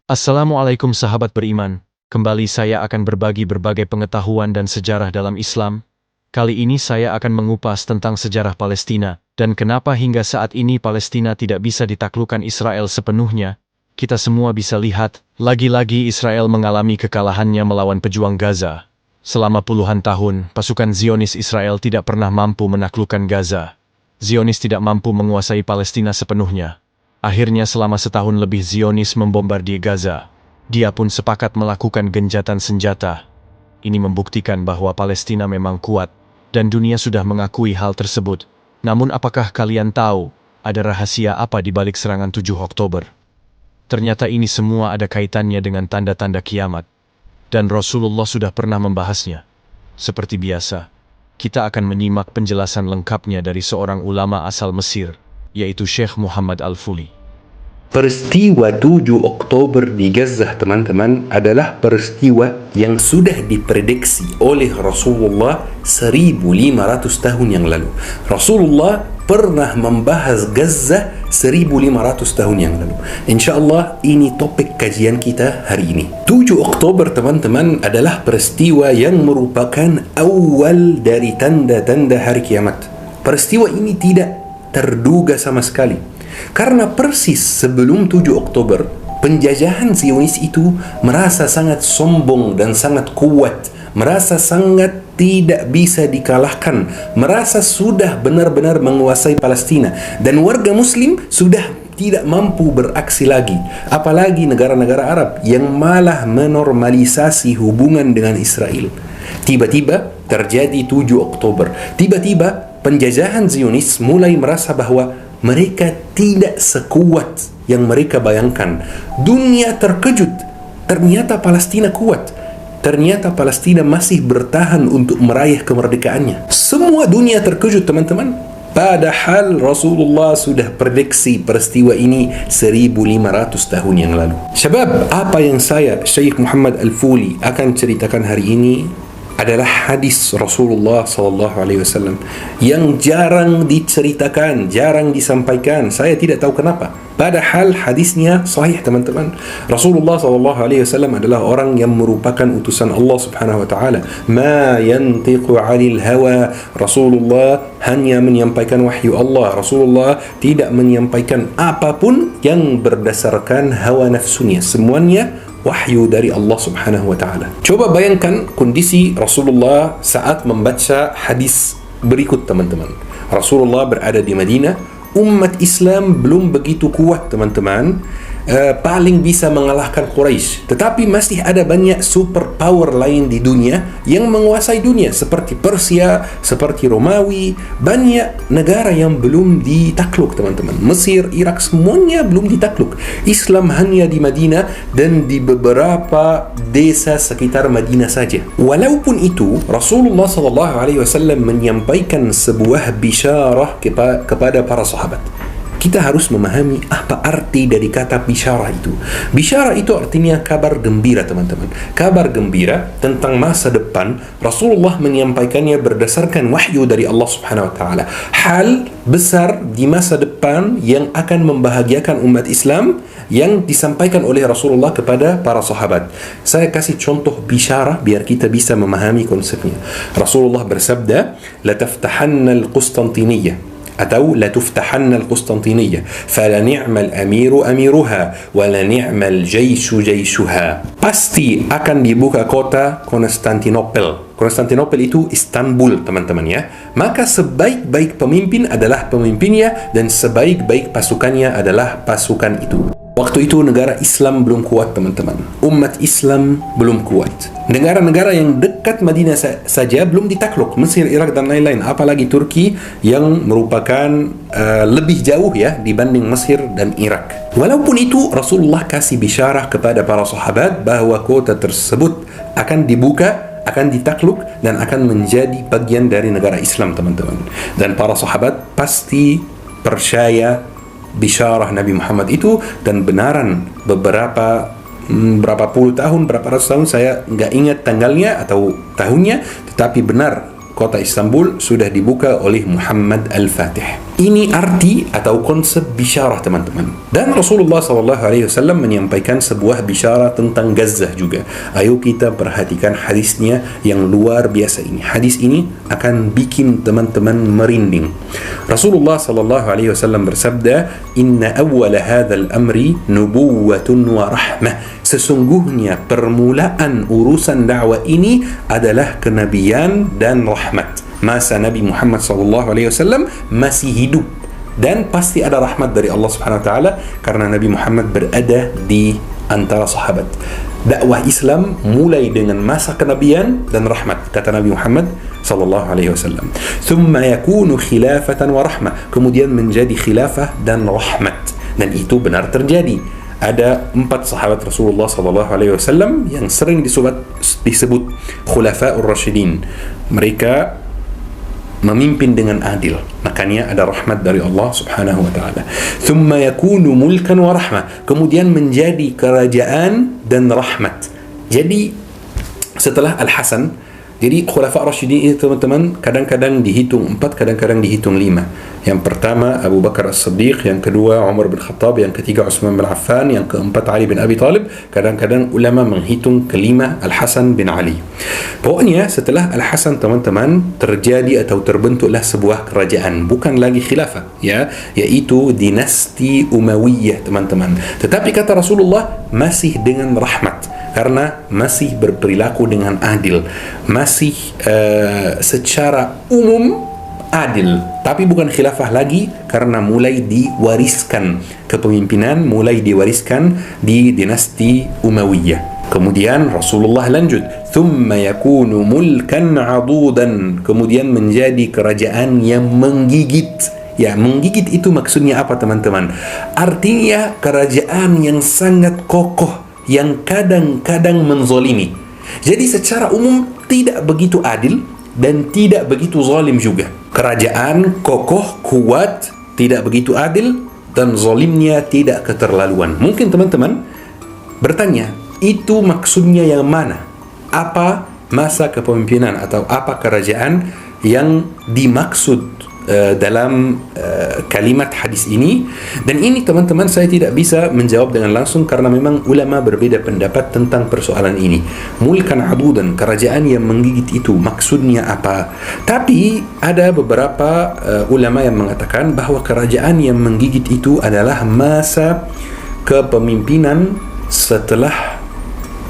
Assalamualaikum sahabat beriman, kembali saya akan berbagi berbagai pengetahuan dan sejarah dalam Islam. Kali ini saya akan mengupas tentang sejarah Palestina, dan kenapa hingga saat ini Palestina tidak bisa ditaklukkan Israel sepenuhnya. Kita semua bisa lihat, lagi-lagi Israel mengalami kekalahannya melawan pejuang Gaza. Selama puluhan tahun, pasukan Zionis Israel tidak pernah mampu menaklukkan Gaza. Zionis tidak mampu menguasai Palestina sepenuhnya. Akhirnya selama setahun lebih Zionis membombardir Gaza. Dia pun sepakat melakukan genjatan senjata. Ini membuktikan bahwa Palestina memang kuat, dan dunia sudah mengakui hal tersebut. Namun apakah kalian tahu, ada rahasia apa di balik serangan 7 Oktober? Ternyata ini semua ada kaitannya dengan tanda-tanda kiamat. Dan Rasulullah sudah pernah membahasnya. Seperti biasa, kita akan menyimak penjelasan lengkapnya dari seorang ulama asal Mesir, yaitu Syekh Muhammad Al-Fuli. Peristiwa 7 Oktober di Gaza, teman-teman, adalah peristiwa yang sudah diprediksi oleh Rasulullah 1500 tahun yang lalu. Rasulullah pernah membahas Gaza 1500 tahun yang lalu. InsyaAllah ini topik kajian kita hari ini. 7 Oktober, teman-teman, adalah peristiwa yang merupakan awal dari tanda-tanda hari kiamat. Peristiwa ini tidak terduga sama sekali. Karena persis sebelum 7 Oktober, penjajahan Zionis itu merasa sangat sombong dan sangat kuat, merasa sangat tidak bisa dikalahkan, merasa sudah benar-benar menguasai Palestina, dan warga Muslim sudah tidak mampu beraksi lagi. Apalagi negara-negara Arab yang malah menormalisasi hubungan dengan Israel. Tiba-tiba terjadi 7 Oktober. Tiba-tiba penjajahan Zionis mulai merasa bahwa mereka tidak sekuat yang mereka bayangkan. Dunia terkejut. Ternyata Palestina kuat. Ternyata Palestina masih bertahan untuk meraih kemerdekaannya. Semua dunia terkejut, teman-teman. Padahal Rasulullah sudah prediksi peristiwa ini 1500 tahun yang lalu. Syabab, apa yang saya, Syekh Muhammad Al-Fuli, akan ceritakan hari ini adalah hadis Rasulullah SAW yang jarang diceritakan, jarang disampaikan. Saya tidak tahu kenapa. Padahal hadisnya sahih, teman-teman. Rasulullah SAW adalah orang yang merupakan utusan Allah Subhanahu Wa Taala. Ma yantiqu 'anil hawa. Rasulullah hanya menyampaikan wahyu Allah. Rasulullah tidak menyampaikan apapun yang berdasarkan hawa nafsunya. Semuanya wahyu dari Allah Subhanahu Wa Taala. Coba bayangkan kondisi Rasulullah saat membaca hadis berikut, teman-teman. Rasulullah berada di Madinah. Umat Islam belum begitu kuat, teman-teman, paling bisa mengalahkan Quraisy. Tetapi masih ada banyak superpower lain di dunia yang menguasai dunia, seperti Persia, seperti Romawi. Banyak negara yang belum ditakluk, teman-teman. Mesir, Irak, semuanya belum ditakluk. Islam hanya di Madinah dan di beberapa desa sekitar Madinah saja. Walaupun itu, Rasulullah SAW menyampaikan sebuah bisyarah kepada para sahabat. Kita harus memahami apa arti dari kata bisyarah itu. Bisyarah itu artinya kabar gembira, teman-teman. Kabar gembira tentang masa depan. Rasulullah menyampaikannya berdasarkan wahyu dari Allah Subhanahu Wa Taala. Hal besar di masa depan yang akan membahagiakan umat Islam yang disampaikan oleh Rasulullah kepada para sahabat. Saya kasih contoh bisyarah biar kita bisa memahami konsepnya. Rasulullah bersabda, "La taftahanna al-Qustantiniyah." atau la tuftahanna al-Qustantiniyah fala ni'mal amiru amiruha wa la ni'mal jaishu jaishuha. Pasti akan dibuka kota Konstantinopel. Konstantinopel itu Istanbul, teman-teman, ya. Maka sebaik-baik pemimpin adalah pemimpinnya dan sebaik-baik pasukannya adalah pasukan itu. Waktu itu negara Islam belum kuat, teman-teman. Umat Islam belum kuat. Negara-negara yang dekat Madinah saja belum ditakluk. Mesir, Irak, dan lain-lain. Apalagi Turki yang merupakan lebih jauh, ya, dibanding Mesir dan Irak. Walaupun itu, Rasulullah kasih bisyarah kepada para sahabat bahwa kota tersebut akan dibuka, akan ditakluk, dan akan menjadi bagian dari negara Islam, teman-teman. Dan para sahabat pasti percaya bisyarah Nabi Muhammad itu, dan benaran berapa puluh tahun, berapa ratus tahun, saya nggak ingat tanggalnya atau tahunnya, tetapi benar kota Istanbul sudah dibuka oleh Muhammad Al-Fatih. Ini arti atau konsep bisyarah teman-teman. Dan Rasulullah SAW menyampaikan sebuah bisyarah tentang Gazzah juga. Ayo kita perhatikan hadisnya yang luar biasa ini. Hadis ini akan bikin teman-teman merinding. Rasulullah SAW bersabda, Inna awwala hadzal amri nubuwwatun wa rahmah. Sesungguhnya permulaan urusan dakwah ini adalah kenabian dan rahmat. Masa Nabi Muhammad SAW masih hidup, dan pasti ada rahmat dari Allah Subhanahu Wa Taala karena Nabi Muhammad berada di antara sahabat. Dakwah Islam mulai dengan masa kenabian dan rahmat, kata Nabi Muhammad SAW. Thumma yakunu khilafatan wa rahmah, kemudian menjadi khilafah dan rahmat, dan itu benar terjadi. Ada 4 sahabat Rasulullah SAW yang sering disebut Khulafa'ur Rasyidin. Mereka memimpin dengan adil, makanya ada rahmat dari Allah Subhanahu wa taala. Thumma yakunu mulkan wa rahmah, kemudian menjadi kerajaan dan rahmat. Jadi setelah Al-Hasan, jadi Khulafa Rasyidin itu teman-teman kadang-kadang dihitung 4, kadang-kadang dihitung 5. Yang pertama Abu Bakar As-Siddiq, yang kedua Umar bin Khattab, yang ketiga Utsman bin Affan, yang keempat Ali bin Abi Talib. Kadang-kadang ulama menghitung kelima Al-Hasan bin Ali. Pokoknya setelah Al-Hasan teman-teman terjadi atau terbentuklah sebuah kerajaan, bukan lagi khilafah ya, yaitu dinasti Umayyah teman-teman. Tetapi kata Rasulullah masih dengan rahmat, karena masih berperilaku dengan adil, masih secara umum adil, tapi bukan khilafah lagi karena mulai diwariskan kepemimpinan, mulai diwariskan di dinasti Umayyah. Kemudian Rasulullah lanjut, thumma yakunu mulkan adudan, kemudian menjadi kerajaan yang menggigit. Ya, menggigit itu maksudnya apa teman-teman? Artinya kerajaan yang sangat kokoh, yang kadang-kadang menzalimi. Jadi secara umum tidak begitu adil dan tidak begitu zalim juga. Kerajaan kokoh, kuat, tidak begitu adil, dan zalimnya tidak keterlaluan. Mungkin teman-teman bertanya, itu maksudnya yang mana? Apa masa kepemimpinan atau apa kerajaan yang dimaksud dalam kalimat hadis ini? Dan ini teman-teman saya tidak bisa menjawab dengan langsung karena memang ulama berbeda pendapat tentang persoalan ini. Mulkan adudan, kerajaan yang menggigit itu maksudnya apa? Tapi ada beberapa ulama yang mengatakan bahwa kerajaan yang menggigit itu adalah masa kepemimpinan setelah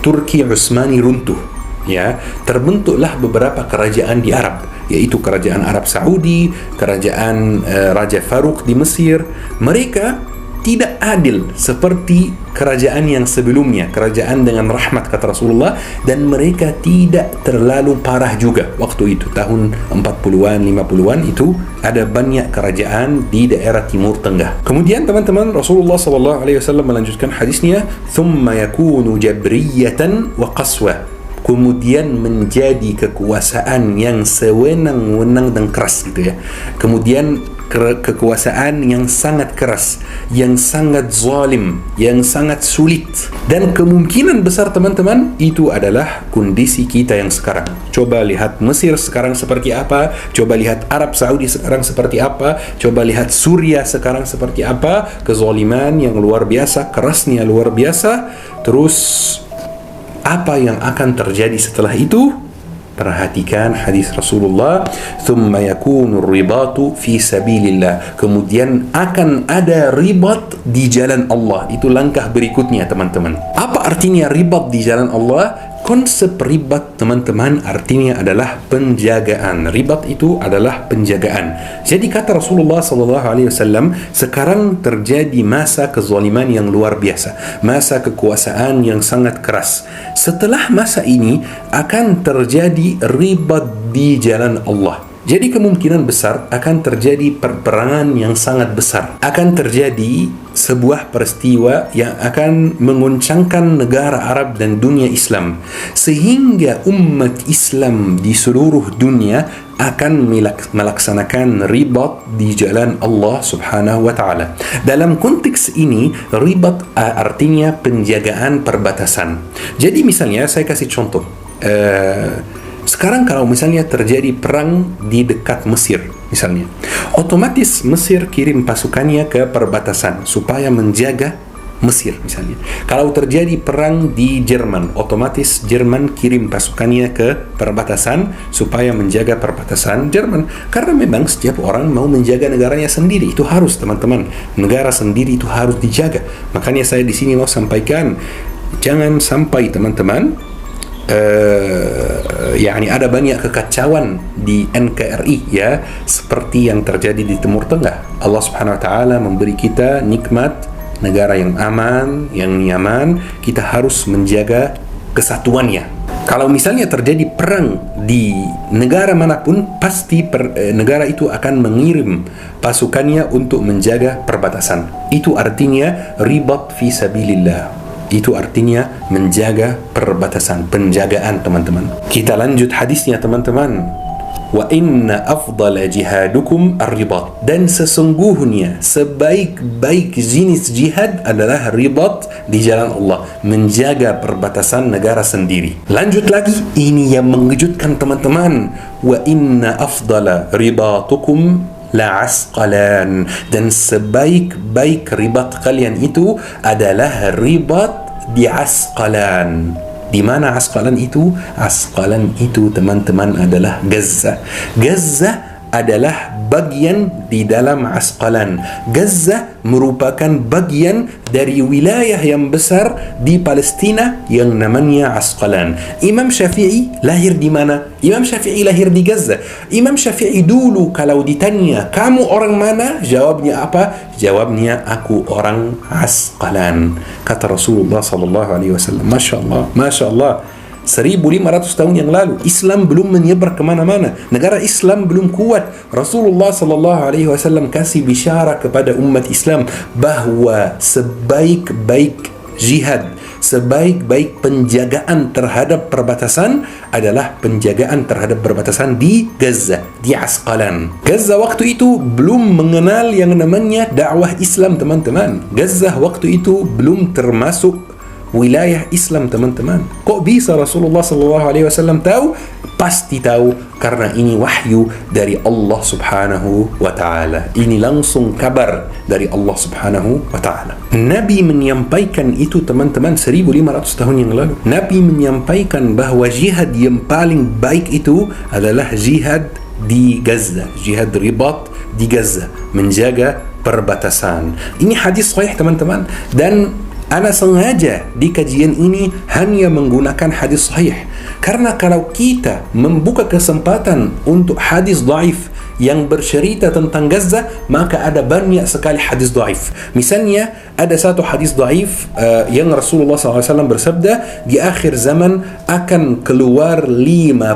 Turki Utsmani runtuh. Ya, terbentuklah beberapa kerajaan di Arab, yaitu kerajaan Arab Saudi, kerajaan Raja Farouk di Mesir. Mereka tidak adil seperti kerajaan yang sebelumnya, kerajaan dengan rahmat kata Rasulullah, dan mereka tidak terlalu parah juga waktu itu, tahun 40-an, 50-an itu ada banyak kerajaan di daerah Timur Tengah. Kemudian teman-teman Rasulullah SAW melanjutkan hadisnya, thumma yakunu jabriyatan wa qaswa, kemudian menjadi kekuasaan yang sewenang-wenang dan keras gitu ya. Kemudian kekuasaan yang sangat keras, yang sangat zalim, yang sangat sulit. Dan kemungkinan besar teman-teman itu adalah kondisi kita yang sekarang. Coba lihat Mesir sekarang seperti apa, coba lihat Arab Saudi sekarang seperti apa, coba lihat Suriah sekarang seperti apa. Kezaliman yang luar biasa, kerasnya luar biasa. Terus apa yang akan terjadi setelah itu? Perhatikan hadis Rasulullah, thumma yakunu ribatu fi sabilillah, kemudian akan ada ribat di jalan Allah. Itu langkah berikutnya teman-teman. Apa artinya ribat di jalan Allah? Konsep ribat teman-teman artinya adalah penjagaan. Ribat itu adalah penjagaan. Jadi kata Rasulullah SAW, sekarang terjadi masa kezaliman yang luar biasa, masa kekuasaan yang sangat keras. Setelah masa ini akan terjadi ribat di jalan Allah. Jadi kemungkinan besar akan terjadi perperangan yang sangat besar. Akan terjadi sebuah peristiwa yang akan menguncangkan negara Arab dan dunia Islam, sehingga umat Islam di seluruh dunia akan melaksanakan ribat di jalan Allah Subhanahu wa taala. Dalam konteks ini, ribat artinya penjagaan perbatasan. Jadi misalnya saya kasih contoh. Sekarang kalau misalnya terjadi perang di dekat Mesir, misalnya, otomatis Mesir kirim pasukannya ke perbatasan supaya menjaga Mesir misalnya. Kalau terjadi perang di Jerman, otomatis Jerman kirim pasukannya ke perbatasan supaya menjaga perbatasan Jerman. Karena memang setiap orang mau menjaga negaranya sendiri, itu harus teman-teman. Negara sendiri itu harus dijaga. Makanya saya di sini mau sampaikan, jangan sampai teman-teman yakni ada banyak kekacauan di NKRI ya, seperti yang terjadi di Timur Tengah. Allah Subhanahu wa taala memberi kita nikmat negara yang aman, yang nyaman, kita harus menjaga kesatuannya. Kalau misalnya terjadi perang di negara manapun, pasti negara itu akan mengirim pasukannya untuk menjaga perbatasan. Itu artinya ribat fi sabilillah. Itu artinya menjaga perbatasan, penjagaan teman-teman. Kita lanjut hadisnya teman-teman. Wa inna afdala jihadukum ar-ribat, dan sesungguhnya sebaik-baik jenis jihad adalah ribat di jalan Allah, menjaga perbatasan negara sendiri. Lanjut lagi, ini yang mengejutkan teman-teman. Wa inna afdala ribatukum la asqalan, dan sebaik-baik ribat kalian itu adalah ribat di Asqalan. Di mana Asqalan itu? Asqalan itu teman-teman adalah Gaza. Gaza adalah bagian di dalam Asqalan. Gaza merupakan bagian dari wilayah yang besar di Palestina yang namanya Asqalan. Imam Syafi'i lahir di mana? Imam Syafi'i lahir di Gaza. Imam Syafi'i dulu kalau ditanya, kamu orang mana? Jawabnya apa? Jawabnya, aku orang Asqalan. Kata Rasulullah SAW. Masya Allah, Masya Allah. 1500 tahun yang lalu Islam belum menyebar kemana-mana, negara Islam belum kuat. Rasulullah SAW kasih bisyara kepada umat Islam bahwa sebaik-baik jihad, sebaik-baik penjagaan terhadap perbatasan adalah penjagaan terhadap perbatasan di Gaza, di Asqalan. Gaza waktu itu belum mengenal yang namanya dakwah Islam teman-teman. Gaza waktu itu belum termasuk wilayah Islam teman-teman. Kok bisa Rasulullah SAW tahu? Pasti tahu, karena ini wahyu dari Allah Subhanahu wa ta'ala. Ini langsung kabar dari Allah Subhanahu wa ta'ala. Nabi menyampaikan itu teman-teman 1500 tahun yang lalu. Nabi menyampaikan bahwa jihad yang paling baik itu adalah jihad di Gaza, jihad ribat di Gaza, menjaga perbatasan. Ini hadis sahih teman-teman, dan Ana sengaja di kajian ini hanya menggunakan hadis sahih, karena kalau kita membuka kesempatan untuk hadis dhaif yang bercerita tentang Gaza, maka ada banyak sekali hadis dhaif. Misalnya ada satu hadis dhaif yang Rasulullah SAW bersabda, di akhir zaman akan keluar 50.000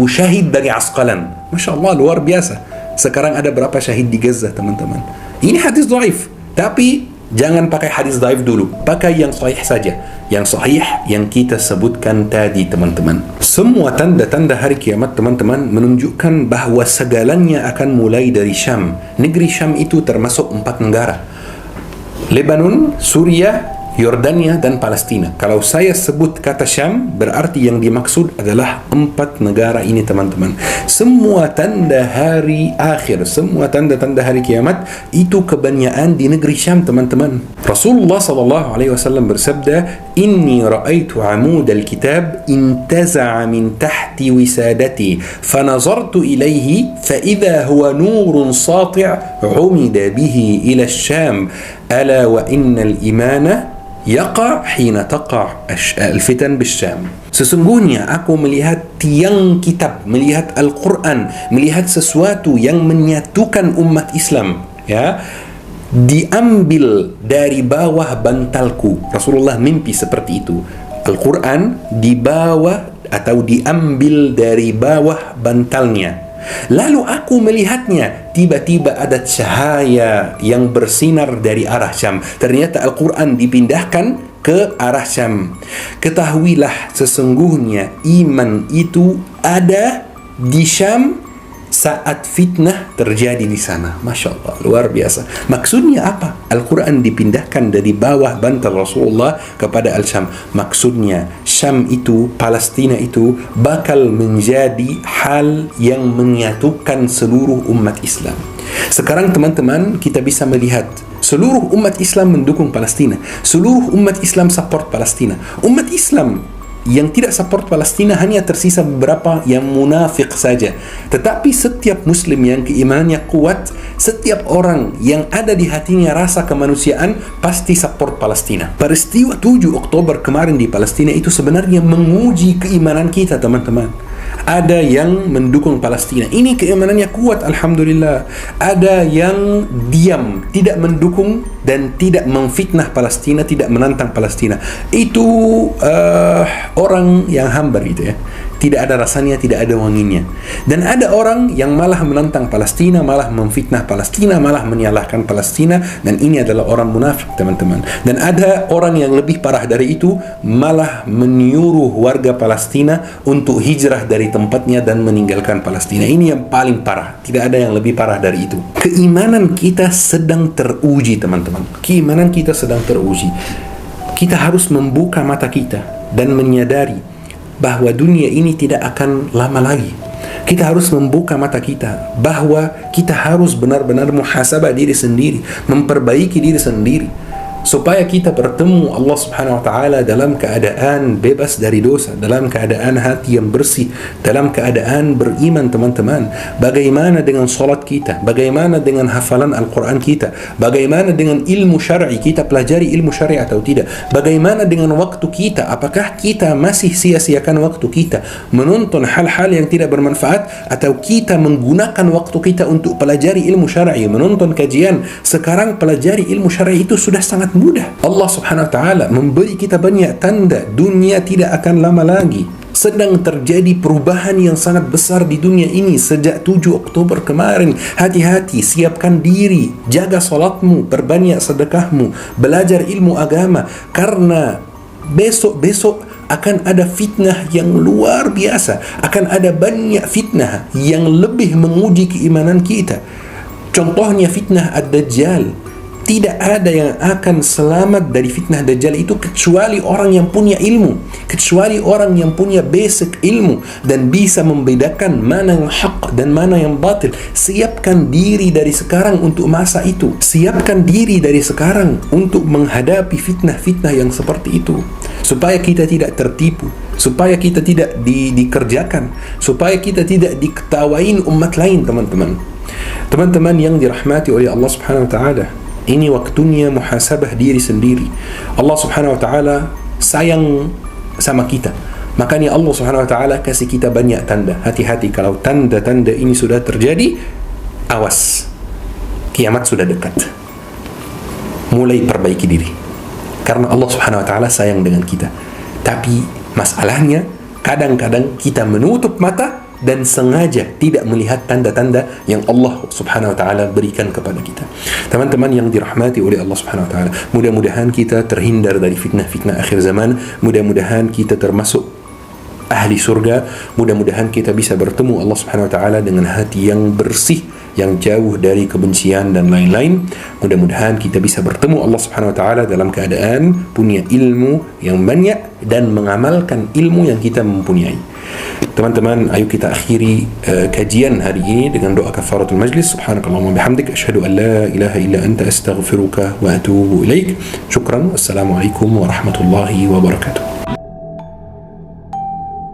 syahid dari Asqalan. Masya Allah, luar biasa. Sekarang ada berapa syahid di Gaza teman-teman? Ini hadis dhaif, tapi jangan pakai hadis dhaif dulu, pakai yang sahih saja. Yang sahih yang kita sebutkan tadi teman-teman. Semua tanda-tanda hari kiamat teman-teman menunjukkan bahwa segalanya akan mulai dari Syam. Negeri Syam itu termasuk 4 negara: Lebanon, Suriah, Yordania, dan Palestina. Kalau saya sebut kata Syam, berarti yang dimaksud adalah 4 negara ini teman-teman. Semua tanda hari akhir, semua tanda-tanda hari kiamat itu kebanyakan di negeri Syam teman-teman. Rasulullah SAW bersabda, Inni ra'aitu amud al-kitab intaza'a min tahti wisadati fanazartu ilaihi fa'idha huwa nurun sati' umida bihi ila Syam ala wa innal imana yaqa hina taqa al-fitan bisyam. Sesungguhnya aku melihat tiang kitab, melihat Al-Quran, melihat sesuatu yang menyatukan umat Islam, ya, diambil dari bawah bantalku. Rasulullah mimpi seperti itu. Al-Quran di bawah atau diambil dari bawah bantalnya. Lalu aku melihatnya, tiba-tiba ada cahaya yang bersinar dari arah Syam. Ternyata Al-Quran dipindahkan ke arah Syam. Ketahuilah sesungguhnya iman itu ada di Syam saat fitnah terjadi di sana. Masya Allah, luar biasa. Maksudnya apa? Al-Quran dipindahkan dari bawah bantal Rasulullah kepada Al-Syam. Maksudnya Syam itu, Palestina itu bakal menjadi hal yang menyatukan seluruh umat Islam. Sekarang teman-teman, kita bisa melihat seluruh umat Islam mendukung Palestina. Seluruh umat Islam support Palestina. Umat Islam yang tidak support Palestina hanya tersisa beberapa yang munafik saja. Tetapi setiap muslim yang keimanannya kuat, setiap orang yang ada di hatinya rasa kemanusiaan pasti support Palestina. Peristiwa 7 Oktober kemarin di Palestina itu sebenarnya menguji keimanan kita, teman-teman. Ada yang mendukung Palestina, ini keimanannya kuat, alhamdulillah. Ada yang diam, tidak mendukung dan tidak memfitnah Palestina, tidak menantang Palestina. Itu orang yang hambar gitu ya, tidak ada rasanya, tidak ada wanginya. Dan ada orang yang malah menantang Palestina, malah memfitnah Palestina, malah menyalahkan Palestina, dan ini adalah orang munafik, teman-teman. Dan ada orang yang lebih parah dari itu, malah menyuruh warga Palestina untuk hijrah dari tempatnya dan meninggalkan Palestina. Ini yang paling parah, tidak ada yang lebih parah dari itu. Keimanan kita sedang teruji, teman-teman. Keimanan kita sedang teruji. Kita harus membuka mata kita dan menyadari bahwa dunia ini tidak akan lama lagi. Kita harus membuka mata kita bahwa kita harus benar-benar muhasabah diri sendiri, memperbaiki diri sendiri, supaya kita bertemu Allah Subhanahu wa taala dalam keadaan bebas dari dosa, dalam keadaan hati yang bersih, dalam keadaan beriman, teman-teman. Bagaimana dengan salat kita? Bagaimana dengan hafalan Al-Quran kita? Bagaimana dengan ilmu syar'i? Kita pelajari ilmu syar'i atau tidak? Bagaimana dengan waktu kita? Apakah kita masih sia-siakan waktu kita menonton hal-hal yang tidak bermanfaat, atau kita menggunakan waktu kita untuk pelajari ilmu syar'i, menonton kajian? Sekarang pelajari ilmu syar'i itu sudah sangat mudah. Allah Subhanahu wa taala memberi kita banyak tanda dunia tidak akan lama lagi. Sedang terjadi perubahan yang sangat besar di dunia ini sejak 7 Oktober kemarin. Hati-hati, siapkan diri, jaga salatmu, perbanyak sedekahmu, belajar ilmu agama, karena besok-besok akan ada fitnah yang luar biasa. Akan ada banyak fitnah yang lebih menguji keimanan kita. Contohnya fitnah Ad-Dajjal. Tidak ada yang akan selamat dari fitnah Dajjal itu kecuali orang yang punya ilmu, kecuali orang yang punya basic ilmu dan bisa membedakan mana yang hak dan mana yang batil. Siapkan diri dari sekarang untuk masa itu. Siapkan diri dari sekarang untuk menghadapi fitnah-fitnah yang seperti itu, supaya kita tidak tertipu, supaya kita tidak dikerjakan, supaya kita tidak diketawain umat lain, teman-teman. Teman-teman yang dirahmati oleh Allah Subhanahu wa taala, ini waktunya muhasabah diri sendiri. Allah Subhanahu wa taala sayang sama kita. Makanya Allah Subhanahu wa taala kasih kita banyak tanda. Hati-hati kalau tanda-tanda ini sudah terjadi, awas. Kiamat sudah dekat. Mulai perbaiki diri. Karena Allah Subhanahu wa taala sayang dengan kita. Tapi masalahnya kadang-kadang kita menutup mata dan sengaja tidak melihat tanda-tanda yang Allah Subhanahu wa taala berikan kepada kita. Teman-teman yang dirahmati oleh Allah Subhanahu wa taala, mudah-mudahan kita terhindar dari fitnah-fitnah akhir zaman. Mudah-mudahan kita termasuk ahli surga. Mudah-mudahan kita bisa bertemu Allah Subhanahu wa taala dengan hati yang bersih, yang jauh dari kebencian dan lain-lain. Mudah-mudahan kita bisa bertemu Allah Subhanahu wa taala dalam keadaan punya ilmu yang banyak dan mengamalkan ilmu yang kita mempunyai. Teman-teman, ayo kita akhiri kajian hari ini dengan doa kafaratul majlis. Subhanakallahumma bihamdik, asyhadu an la ilaha illa anta, astaghfiruka wa atubu ilaik. Syukran. Assalamualaikum warahmatullahi wabarakatuh.